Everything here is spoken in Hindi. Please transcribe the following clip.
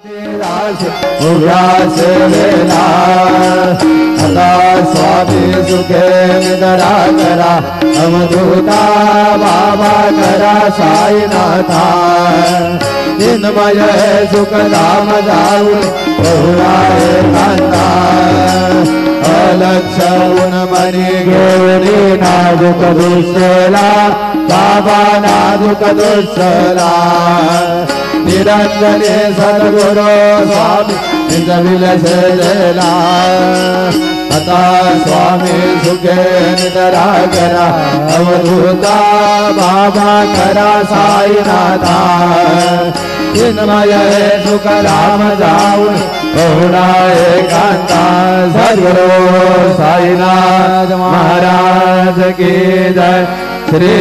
उल्लास वेला आता स्वामी सुखे निद्रा करा अवधूता बाबा करा साईनाथा चिन्मय सुख धाम जाऊन बहुराय कांता अलक्ष उन्मनी घेऊनी नाजुक दुसला बाबा नाजुक दुसला निरंजने सद्गुरु स्वामी निजविलसला आता स्वामी सुखे निद्रा करा अवधूता बाबा करा साईनाथा चिन्मय सुख धाम जाऊन बहुराय कांता सद्गुरु साईनाथ महाराज की जय श्री